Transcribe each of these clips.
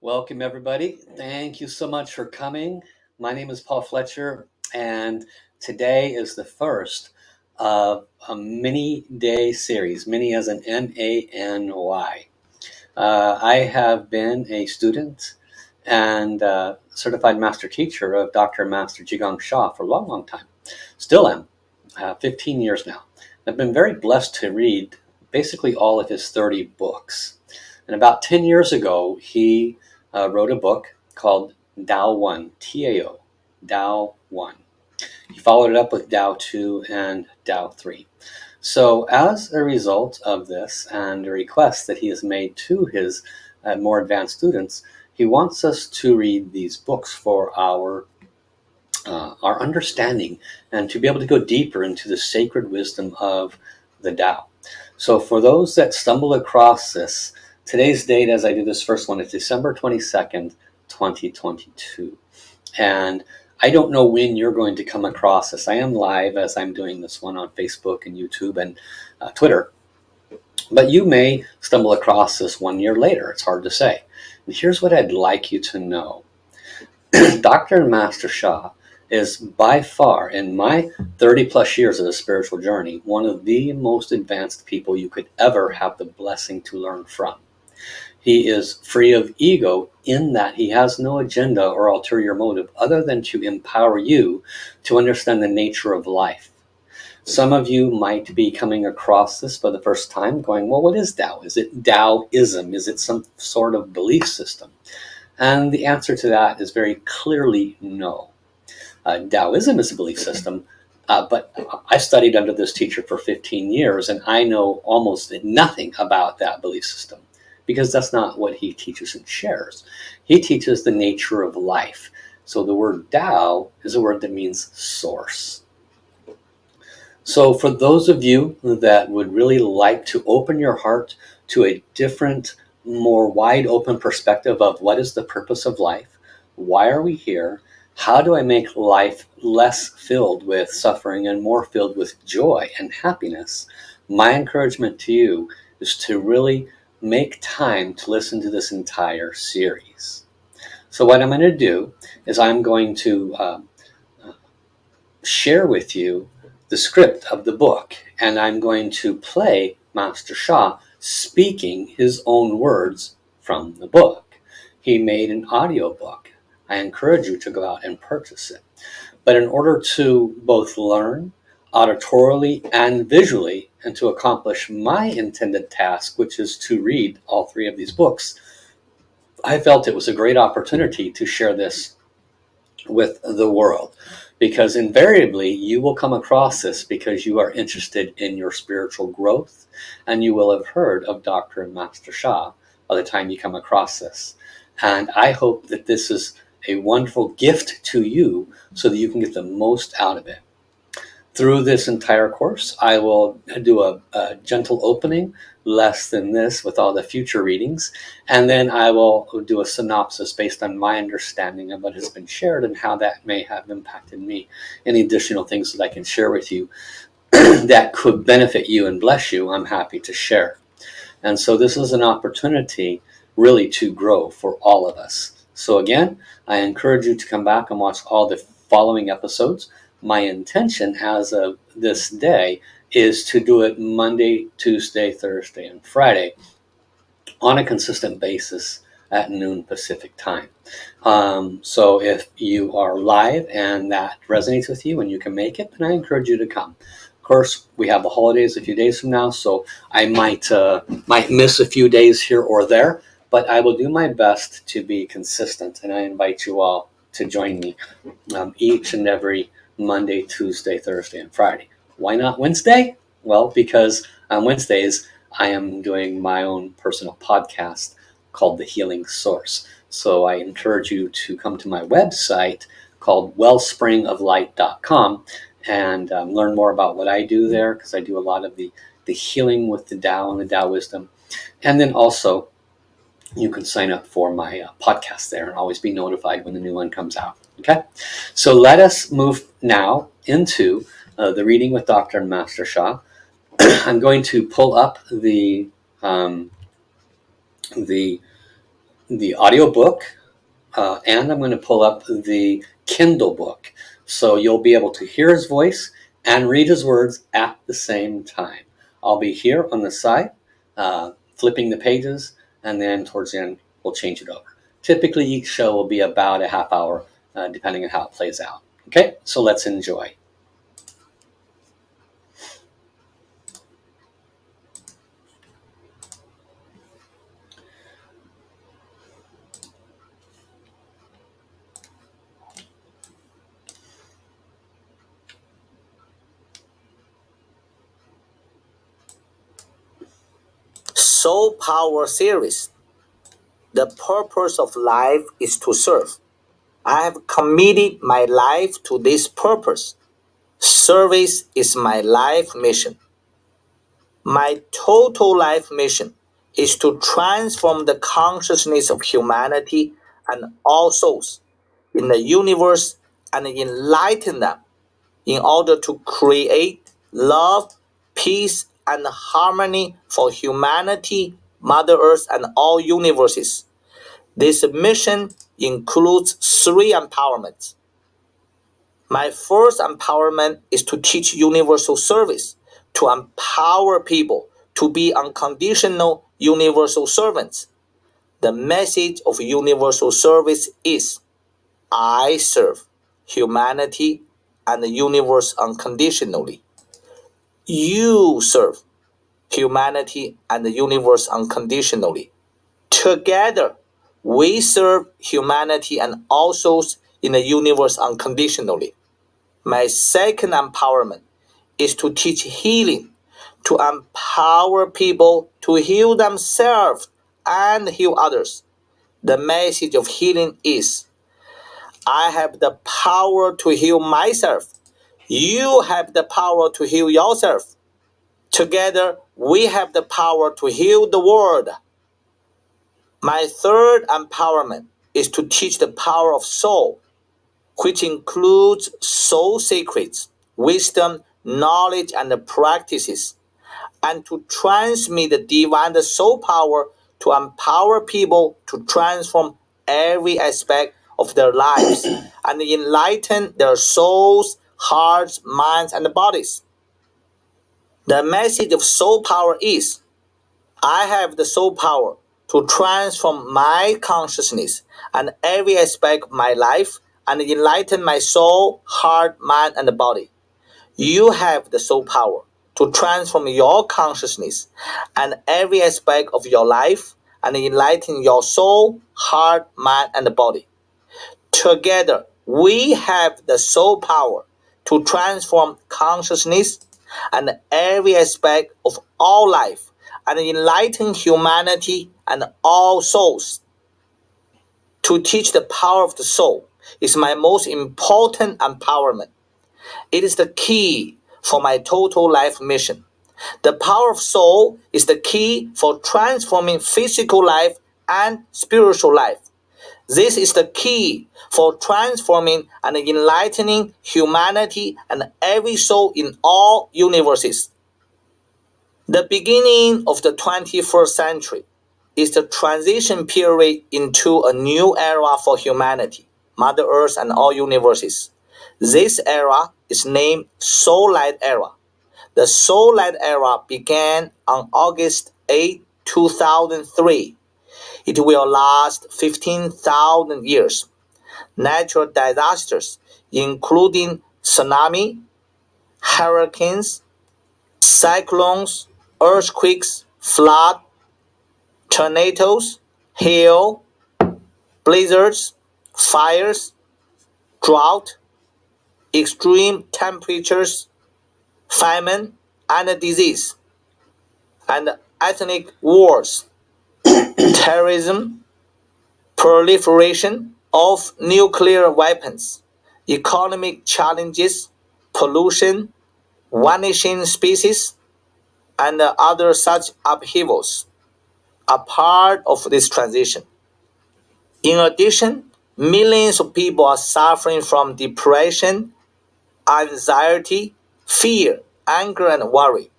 Welcome, everybody. Thank you so much for coming. My name is Paul Fletcher, and today is the first of a mini day series, mini as an MANY. I have been a student and certified master teacher of Dr. Master Jigong Shah for a long, long time. Still am, 15 years now. I've been very blessed to read basically all of his 30 books. And about 10 years ago, he wrote a book called Tao 1, T-A-O, Tao 1. He followed it up with Tao 2 and Tao 3. So as a result of this and a request that he has made to his more advanced students, he wants us to read these books for our understanding and to be able to go deeper into the sacred wisdom of the Tao. So for those that stumble across this, today's date as I do this first one is December 22nd, 2022. And I don't know when you're going to come across this. I am live as I'm doing this one on Facebook and YouTube and Twitter. But you may stumble across this 1 year later. It's hard to say. And here's what I'd like you to know. Dr. Master Shah is by far, in my 30 plus years of a spiritual journey, one of the most advanced people you could ever have the blessing to learn from. He is free of ego in that he has no agenda or ulterior motive other than to empower you to understand the nature of life. Some of you might be coming across this for the first time going, well, what is Tao? Is it Taoism? Is it some sort of belief system? And the answer to that is very clearly no. Taoism is a belief system, but I studied under this teacher for 15 years, and I know almost nothing about that belief system because that's not what he teaches and shares. He teaches the nature of life. So the word Tao is a word that means source. So for those of you that would really like to open your heart to a different, more wide open perspective of what is the purpose of life, why are we here, how do I make life less filled with suffering and more filled with joy and happiness? My encouragement to you is to really make time to listen to this entire series. So what I'm going to do is I'm going to share with you the script of the book, and I'm going to play Master Shah speaking his own words from the book. He made an audio book. I encourage you to go out and purchase it. But in order to both learn auditorily and visually, and to accomplish my intended task, which is to read all three of these books, I felt it was a great opportunity to share this with the world. Because invariably you will come across this because you are interested in your spiritual growth, and you will have heard of Dr. and Master Shah by the time you come across this. And I hope that this is a wonderful gift to you so that you can get the most out of it. Through this entire course, I will do a gentle opening, less than this with all the future readings, and then I will do a synopsis based on my understanding of what has been shared and how that may have impacted me. Any additional things that I can share with you that could benefit you and bless you, I'm happy to share. And so this is an opportunity really to grow for all of us. So again, I encourage you to come back and watch all the following episodes. My intention as of this day is to do it Monday, Tuesday, Thursday, and Friday on a consistent basis at noon Pacific time. So if you are live and that resonates with you and you can make it, then I encourage you to come. Of course, we have the holidays a few days from now, so I might miss a few days here or there, but I will do my best to be consistent, and I invite you all to join me each and every Monday, Tuesday, Thursday, and Friday. Why not Wednesday? Well, because on Wednesdays, I am doing my own personal podcast called The Healing Source. So I encourage you to come to my website called wellspringoflight.com and learn more about what I do there, because I do a lot of the healing with the Tao and the Tao wisdom. And then also, you can sign up for my podcast there and always be notified when the new one comes out. Okay, so let us move now into the reading with Dr. and Master Shah. I'm going to pull up the the audiobook, and I'm going to pull up the Kindle book. So you'll be able to hear his voice and read his words at the same time. I'll be here on the side, flipping the pages, and then towards the end, we'll change it over. Typically, each show will be about a half hour, depending on how it plays out. Okay, so let's enjoy. Soul Power series. The purpose of life is to serve. I have committed my life to this purpose. Service is my life mission. My total life mission is to transform the consciousness of humanity and all souls in the universe and enlighten them in order to create love, peace, and harmony for humanity, Mother Earth, and all universes. This mission includes 3 empowerments. My first empowerment is to teach universal service, to empower people to be unconditional universal servants. The message of universal service is, I serve humanity and the universe unconditionally. You serve humanity and the universe unconditionally. Together, we serve humanity and all souls in the universe unconditionally. My second empowerment is to teach healing, to empower people to heal themselves and heal others. The message of healing is, I have the power to heal myself. You have the power to heal yourself. Together, we have the power to heal the world. My third empowerment is to teach the power of soul, which includes soul secrets, wisdom, knowledge, and practices, and to transmit the divine soul power to empower people to transform every aspect of their lives and enlighten their souls, hearts, minds, and bodies. The message of soul power is, I have the soul power to transform my consciousness and every aspect of my life and enlighten my soul, heart, mind, and body. You have the soul power to transform your consciousness and every aspect of your life and enlighten your soul, heart, mind, and body. Together, we have the soul power to transform consciousness and every aspect of all life and enlighten humanity and all souls. To teach the power of the soul is my most important empowerment. It is the key for my total life mission. The power of soul is the key for transforming physical life and spiritual life. This is the key for transforming and enlightening humanity and every soul in all universes. The beginning of the 21st century is the transition period into a new era for humanity, Mother Earth, and all universes. This era is named Soul Light Era. The Soul Light Era began on August 8, 2003. It will last 15,000 years. Natural disasters, including tsunami, hurricanes, cyclones, earthquakes, flood, tornadoes, hail, blizzards, fires, drought, extreme temperatures, famine, and disease, and ethnic wars, terrorism, proliferation of nuclear weapons, economic challenges, pollution, vanishing species, and other such upheavals are part of this transition. In addition, millions of people are suffering from depression, anxiety, fear, anger, and worry.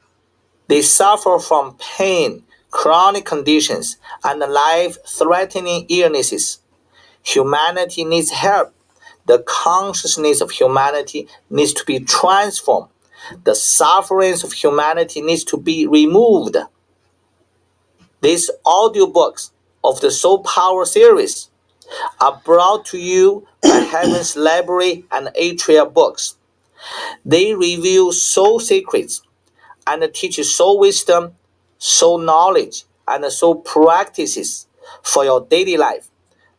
They suffer from pain chronic conditions, and life-threatening illnesses. Humanity needs help. The consciousness of humanity needs to be transformed. The sufferings of humanity needs to be removed. These audiobooks of the Soul Power series are brought to you by Heaven's Library and Atria Books. They reveal soul secrets and teach soul wisdom, soul knowledge, and soul practices for your daily life.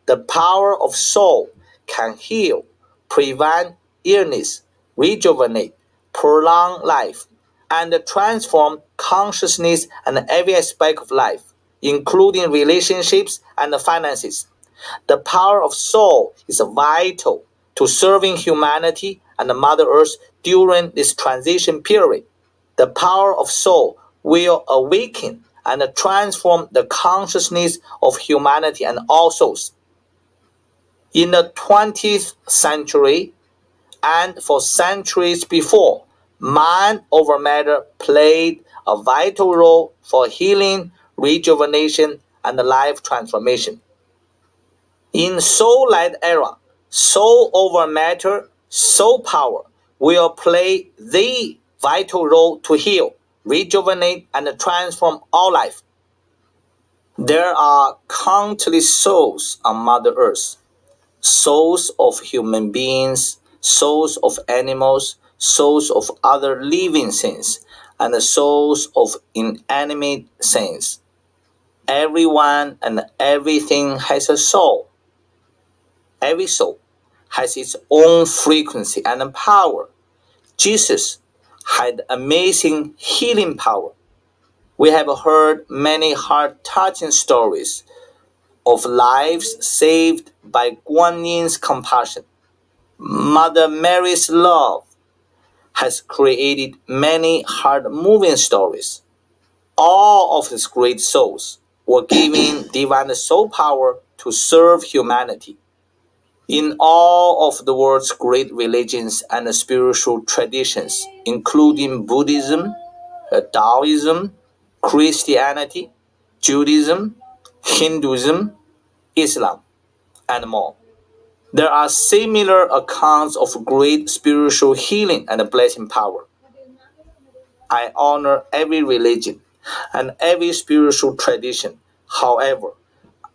The power of soul can heal, prevent illness, rejuvenate, prolong life, and transform consciousness and every aspect of life, including relationships and finances. The power of soul is vital to serving humanity and Mother Earth during this transition period. The power of soul will awaken and transform the consciousness of humanity and all souls. In the 20th century and for centuries before, mind over matter played a vital role for healing, rejuvenation, and life transformation. In Soul Light era, soul over matter, soul power will play the vital role to heal, rejuvenate, and transform all life. There are countless souls on Mother Earth. Souls of human beings, souls of animals, souls of other living things, and souls of inanimate things. Everyone and everything has a soul. Every soul has its own frequency and power. Jesus had amazing healing power. We have heard many heart-touching stories of lives saved by Guan Yin's compassion. Mother Mary's love has created many heart-moving stories. All of these great souls were given divine soul power to serve humanity. In all of the world's great religions and spiritual traditions, including Buddhism, Taoism, Christianity, Judaism, Hinduism, Islam, and more, there are similar accounts of great spiritual healing and blessing power. I honor every religion and every spiritual tradition. However,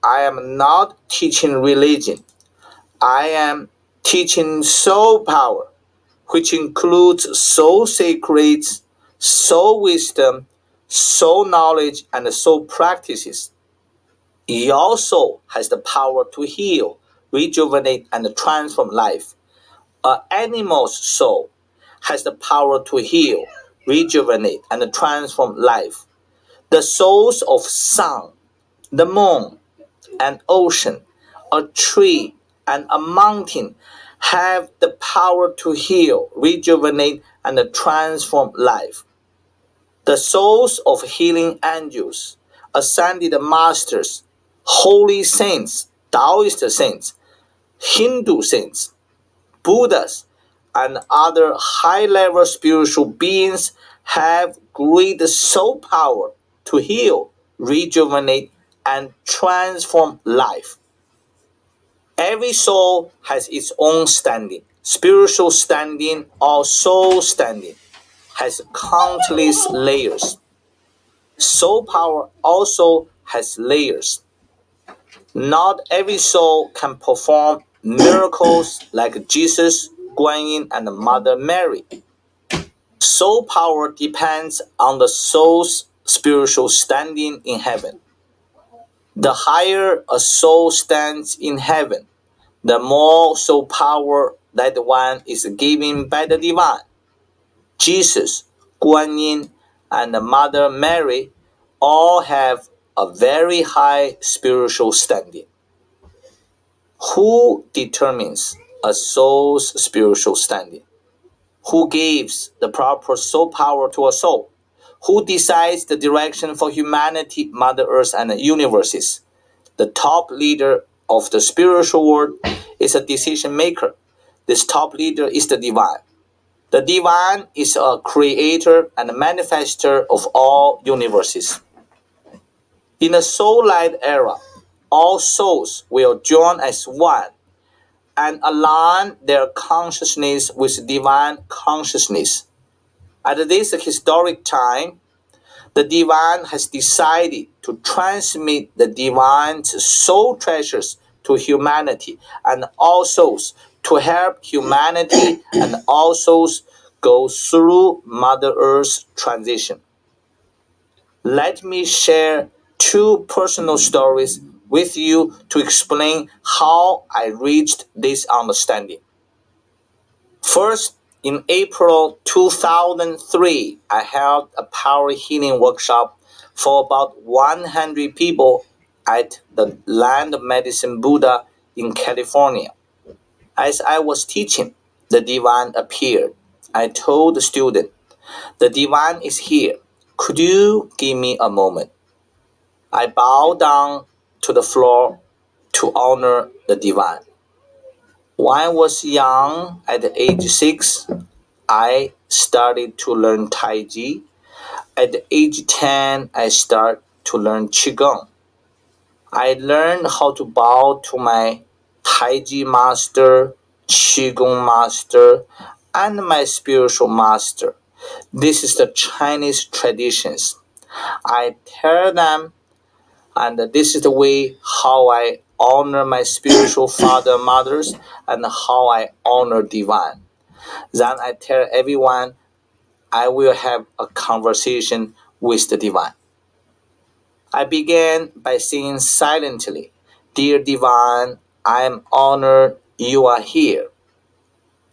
I am not teaching religion. I am teaching soul power, which includes soul secrets, soul wisdom, soul knowledge, and soul practices. Your soul has the power to heal, rejuvenate, and transform life. An animal's soul has the power to heal, rejuvenate, and transform life. The souls of sun, the moon, an ocean, a tree, and a mountain have the power to heal, rejuvenate, and transform life. The souls of healing angels, ascended masters, holy saints, Taoist saints, Hindu saints, Buddhas, and other high-level spiritual beings have great soul power to heal, rejuvenate, and transform life. Every soul has its own standing. Spiritual standing or soul standing has countless layers. Soul power also has layers. Not every soul can perform miracles like Jesus, Guan Yin, and Mother Mary. Soul power depends on the soul's spiritual standing in heaven. The higher a soul stands in heaven, the more soul power that one is given by the divine. Jesus, Guan Yin, and Mother Mary all have a very high spiritual standing. Who determines a soul's spiritual standing? Who gives the proper soul power to a soul? Who decides the direction for humanity, Mother Earth, and the universes? The top leader of the spiritual world is a decision maker. This top leader is the divine. The divine is a creator and a manifester of all universes. In the soul light era, all souls will join as one and align their consciousness with divine consciousness. At this historic time, the divine has decided to transmit the divine's soul treasures to humanity and all souls to help humanity and all souls go through Mother Earth's transition. Let me share two personal stories with you to explain how I reached this understanding. First, in April 2003, I held a power healing workshop for about 100 people at the Land of Medicine Buddha in California. As I was teaching, the divine appeared. I told the student, "The divine is here. Could you give me a moment?" I bowed down to the floor to honor the divine. When I was young, at age 6, I started to learn Tai Chi. At age 10, I started to learn Qigong. I learned how to bow to my Tai Chi master, Qigong master, and my spiritual master. This is the Chinese traditions. I tell them, and this is the way how I honor my spiritual father and mothers and how I honor divine. Then I tell everyone I will have a conversation with the divine. I began by saying silently, "Dear divine, I am honored you are here."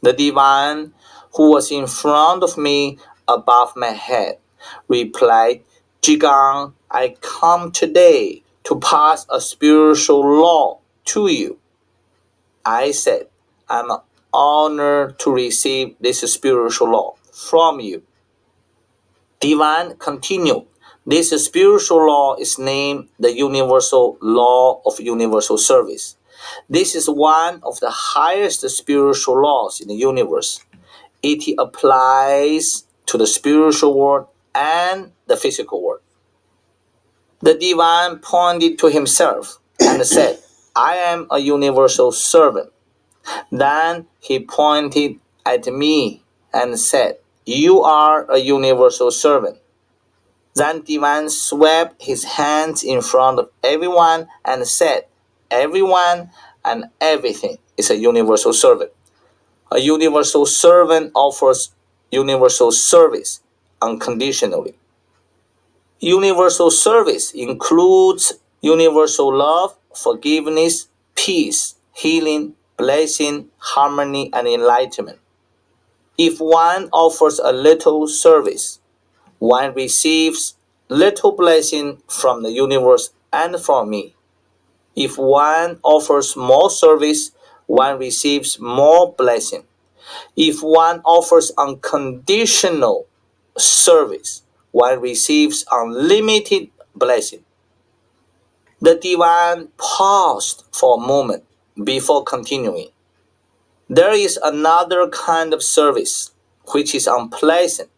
The divine, who was in front of me above my head, replied, "Zhigang, I come today to pass a spiritual law to you." I said, "I'm honored to receive this spiritual law from you." Divine continued, "This spiritual law is named the Universal Law of Universal Service. This is one of the highest spiritual laws in the universe. It applies to the spiritual world and the physical world." The divine pointed to himself and said, "I am a universal servant." Then he pointed at me and said, "You are a universal servant." Then divine swept his hands in front of everyone and said, "Everyone and everything is a universal servant. A universal servant offers universal service unconditionally." Universal service includes universal love, forgiveness, peace, healing, blessing, harmony, and enlightenment. If one offers a little service, one receives little blessing from the universe and from me. If one offers more service, one receives more blessing. If one offers unconditional service, one receives unlimited blessing. The divine paused for a moment before continuing. There is another kind of service which is unpleasant.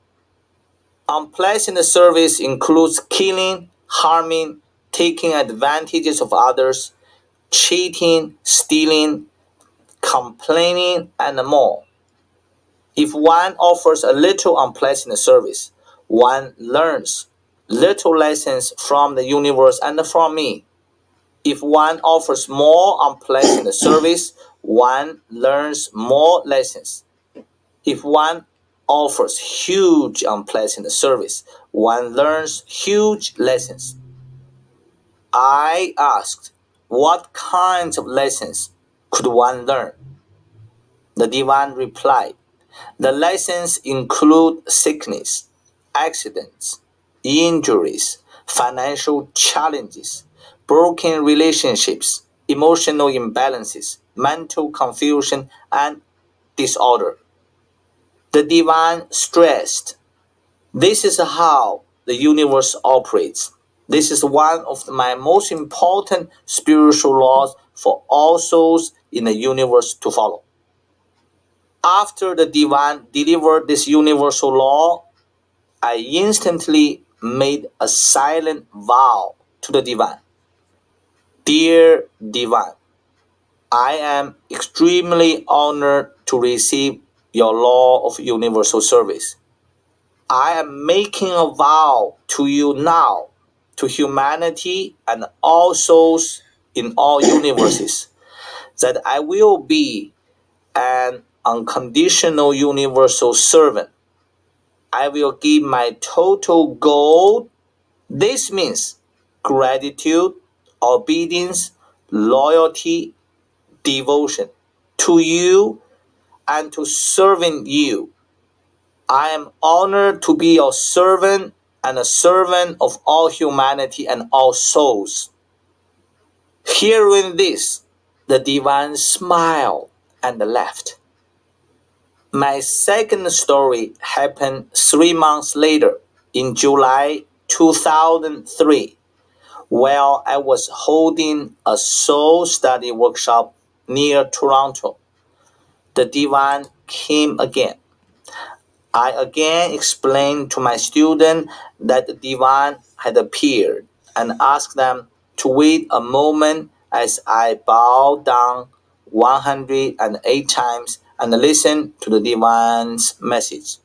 Unpleasant service includes killing, harming, taking advantages of others, cheating, stealing, complaining, and more. If one offers a little unpleasant service, one learns little lessons from the universe and from me. If one offers more unpleasant service, one learns more lessons. If one offers huge unpleasant service, one learns huge lessons. I asked, what kinds of lessons could one learn? The divine replied, the lessons include sickness, accidents, injuries, financial challenges, broken relationships, emotional imbalances, mental confusion, and disorder. The divine stressed, this is how the universe operates. This is one of my most important spiritual laws for all souls in the universe to follow. After the divine delivered this universal law, I instantly made a silent vow to the divine. Dear divine, I am extremely honored to receive your law of universal service. I am making a vow to you now, to humanity and all souls in all universes, that I will be an unconditional universal servant. I will give my total gold. This means gratitude, obedience, loyalty, devotion to you and to serving you. I am honored to be your servant and a servant of all humanity and all souls. Hearing this, the divine smiled and laughed. My second story happened 3 months later in July 2003, while I was holding a soul study workshop near Toronto. The divine came again. I again explained to my student that the divine had appeared and asked them to wait a moment as I bowed down 108 times and listened to the divine's message.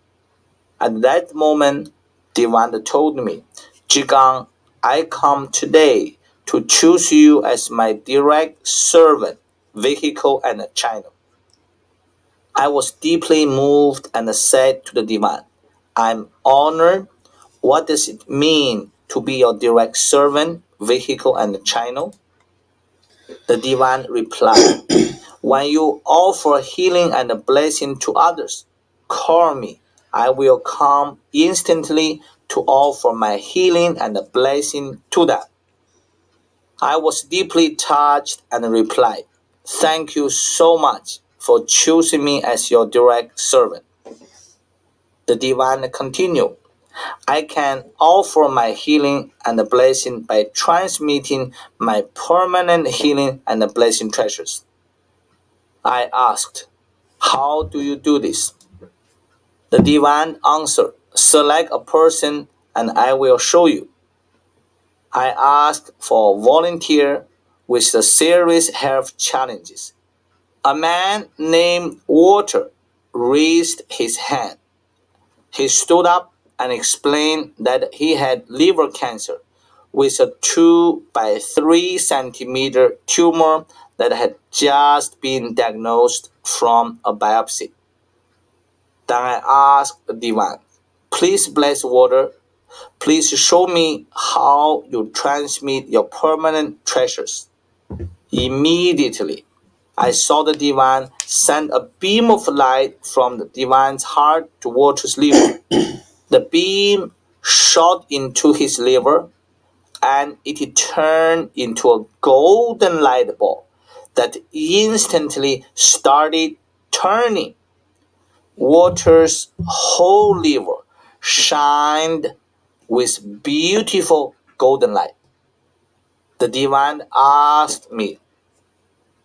At that moment, divine told me, Zhigang, I come today to choose you as my direct servant, vehicle, and channel. I was deeply moved and said to the divine, I'm honored. What does it mean to be your direct servant, vehicle, and channel? The divine replied, when you offer healing and blessing to others, call me. I will come instantly to offer my healing and blessing to them. I was deeply touched and replied, thank you so much for choosing me as your direct servant. The divine continued, I can offer my healing and blessing by transmitting my permanent healing and blessing treasures. I asked, how do you do this? The divine answered, select a person and I will show you. I asked for a volunteer with the serious health challenges. A man named Walter raised his hand. He stood up and explained that he had liver cancer with a 2 by 3 centimeter tumor that had just been diagnosed from a biopsy. Then I asked the divine, please bless Walter. Please show me how you transmit your permanent treasures. Immediately, I saw the divine send a beam of light from the divine's heart to Walter's liver. The beam shot into his liver and it turned into a golden light ball that instantly started turning. Walter's whole liver shined with beautiful golden light. The divine asked me,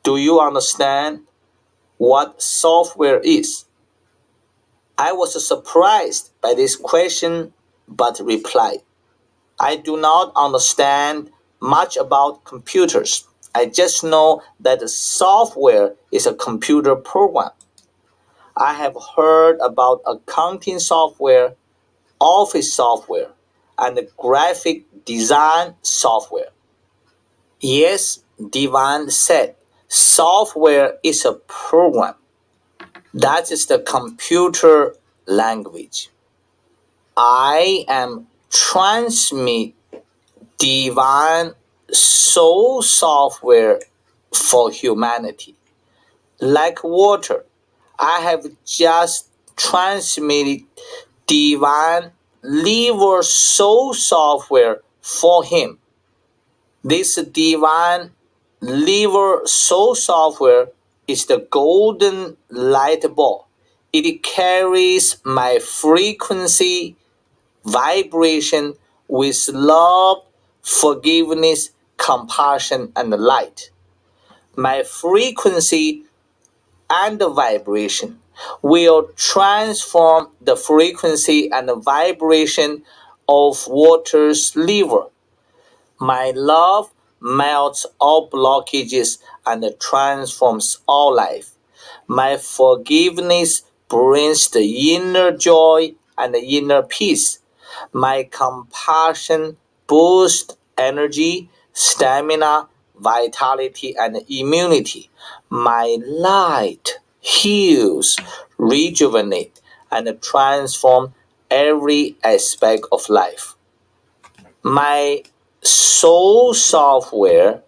do you understand what software is? I was surprised by this question but replied, I do not understand much about computers. I just know that the software is a computer program. I have heard about accounting software, office software, and graphic design software. Yes, Divine said, software is a program. That is the computer language. I am transmit divine soul software for humanity. Like water, I have just transmitted divine liver soul software for him. This divine liver soul software is the golden light ball. It carries my frequency vibration with love, forgiveness, compassion, and light. My frequency and the vibration will transform the frequency and the vibration of water's liver. My love melts all blockages and transforms all life. My forgiveness brings the inner joy and the inner peace. My compassion boosts energy, stamina, vitality, and immunity. My light heals, rejuvenates, and transforms every aspect of life. My soul software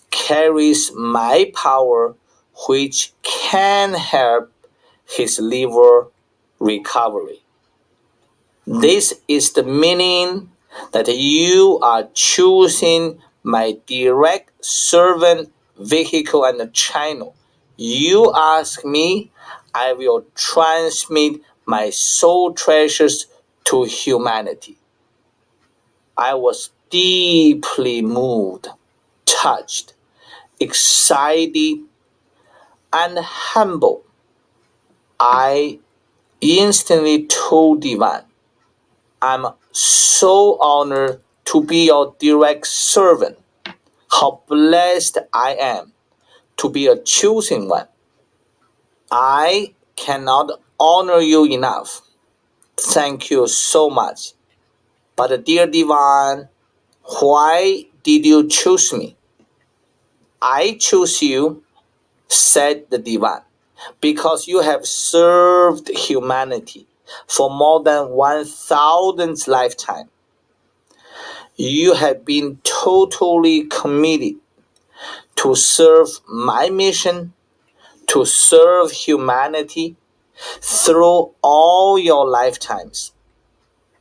carries my power, which can help his liver recovery. This is the meaning that you are choosing my direct servant vehicle and channel. You ask me, I will transmit my soul treasures to humanity. I was deeply moved, touched, excited, and humbled. I instantly told Divine, I'm so honored to be your direct servant. How blessed I am to be a chosen one. I cannot honor you enough. Thank you so much. But dear Divine, why did you choose me? I choose you, said the Divine, because you have served humanity for more than 1,000 lifetimes. You have been totally committed to serve my mission, to serve humanity through all your lifetimes.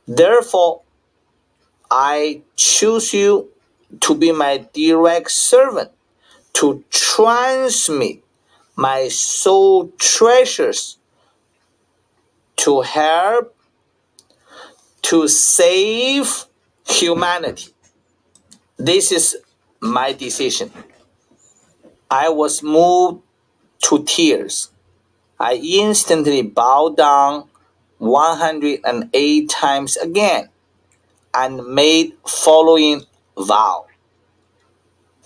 Therefore, I choose you to be my direct servant, to transmit my soul treasures, to help, to save humanity. This is my decision. I was moved to tears. I instantly bowed down 108 times again and made following vow.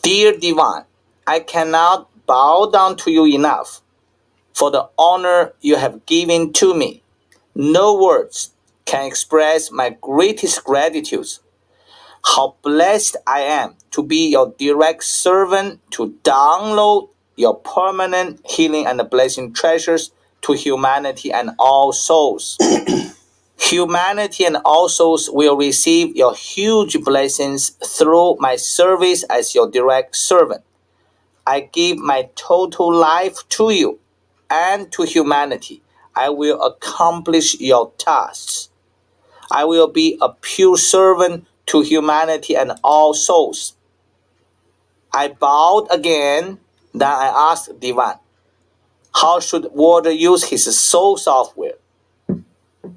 Dear Divine, I cannot bow down to you enough for the honor you have given to me. No words can express my greatest gratitude. How blessed I am to be your direct servant to download your permanent healing and blessing treasures to humanity and all souls. Humanity and all souls will receive your huge blessings through my service as your direct servant. I give my total life to you and to humanity. I will accomplish your tasks. I will be a pure servant to humanity and all souls. I bowed again. Then I asked Divine, how should Walter use his soul software?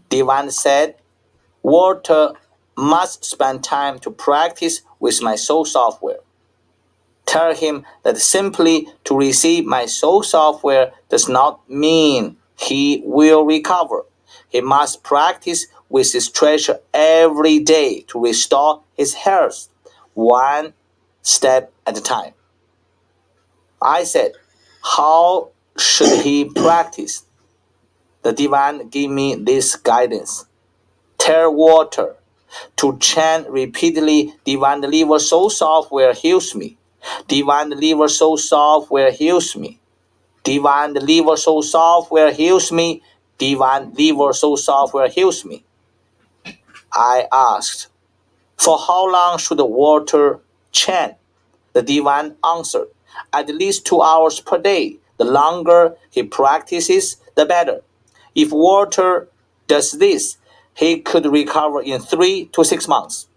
Divine said, Walter must spend time to practice with my soul software. Tell him that simply to receive my soul software does not mean he will recover. He must practice with his treasure every day to restore his health, one step at a time. I said, how should he practice? The Divine gave me this guidance. Tell Walter to chant repeatedly, Divine Deliver Soul Software heals me. Divine Deliver Soul Software heals me. Divine Deliver Soul Software heals me. Divine Deliver Soul Software heals me. I asked, for how long should Walter chant? The Divine answered, at least 2 hours per day. The longer he practices, the better. If Walter does this, he could recover in 3 to 6 months.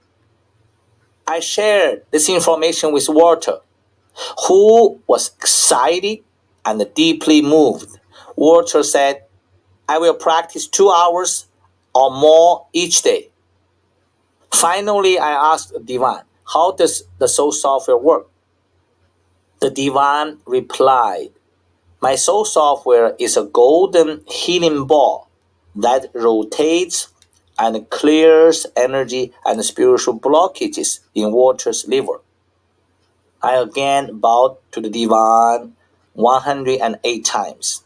I shared this information with Walter, who was excited and deeply moved. Walter said, I will practice 2 hours or more each day. Finally, I asked Divine, how does the soul software work? The Divine replied, my soul software is a golden healing ball that rotates and clears energy and spiritual blockages in water's liver. I again bowed to the Divine 108 times.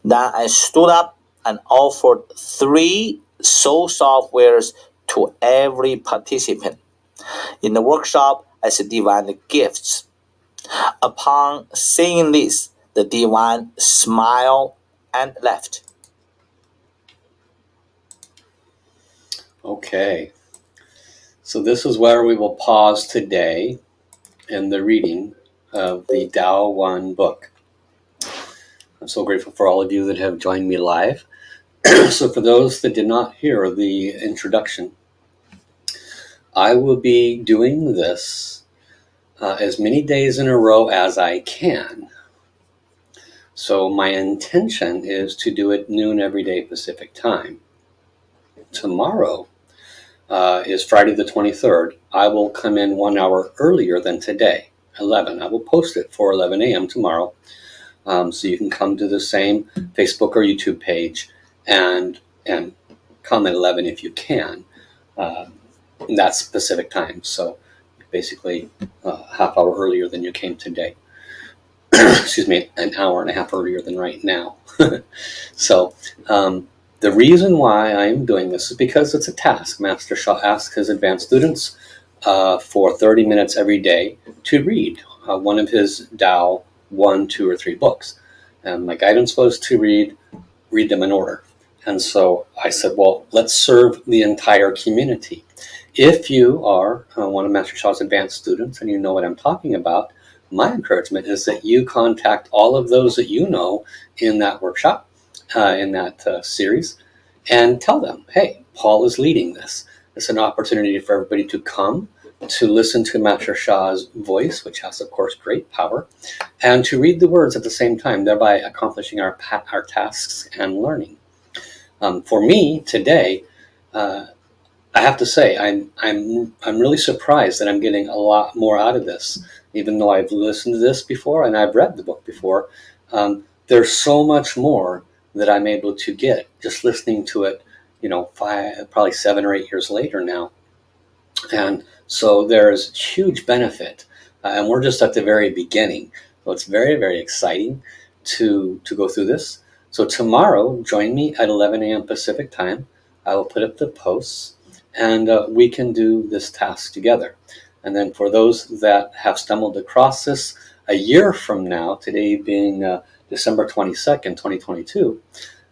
Then I stood up and offered 3 soul softwares to every participant in the workshop as divine gifts. Upon saying this, the Divine smiled and left. Okay, so this is where we will pause today in the reading of the Tao One book. I'm so grateful for all of you that have joined me live. So for those that did not hear the introduction, I will be doing this as many days in a row as I can. So my intention is to do it noon every day Pacific time. Tomorrow is Friday the 23rd. I will come in 1 hour earlier than today, 11. I will post it for 11 a.m. tomorrow. So you can come to the same Facebook or YouTube page and come at 11 if you can. That's Pacific time, so basically half hour earlier than you came today. Excuse me, an hour and a half earlier than right now. So the reason why I'm doing this is because it's a task. Master Sha asks his advanced students for 30 minutes every day to read one of his Tao 1, 2, or 3 books. And my guidance was to read them in order. And so I said, well, let's serve the entire community. If you are one of Master Sha's advanced students and you know what I'm talking about, my encouragement is that you contact all of those that you know in that workshop, in that series, and tell them, hey, Paul is leading this. It's an opportunity for everybody to come, to listen to Master Sha's voice, which has, of course, great power, and to read the words at the same time, thereby accomplishing our tasks and learning. For me today, I have to say I'm really surprised that I'm getting a lot more out of this, even though I've listened to this before and I've read the book before. There's so much more that I'm able to get just listening to it, probably 7 or 8 years later now. And so there's huge benefit, and we're just at the very beginning. So it's very, very exciting to go through this. So tomorrow, join me at 11 a.m. Pacific time. I will put up the posts, and we can do this task together. And then for those that have stumbled across this a year from now, today being December 22nd, 2022,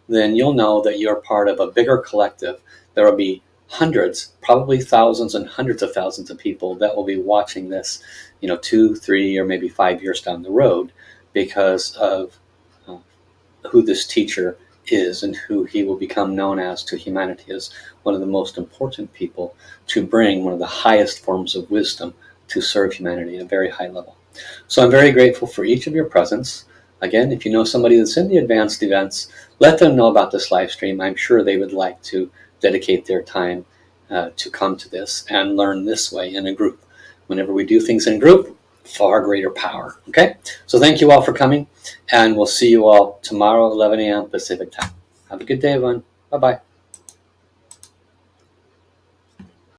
then you'll know that you're part of a bigger collective. There will be hundreds, probably thousands and hundreds of thousands of people that will be watching this, 2, 3, or maybe 5 years down the road, because of who this teacher is and who he will become known as to humanity as one of the most important people to bring one of the highest forms of wisdom to serve humanity at a very high level. So I'm very grateful for each of your presence. Again, if you know somebody that's in the advanced events, let them know about this live stream. I'm sure they would like to dedicate their time to come to this and learn this way in a group. Whenever we do things in a group, far greater power. Okay? So thank you all for coming, and we'll see you all tomorrow, 11 a.m. Pacific time. Have a good day, everyone. Bye-bye.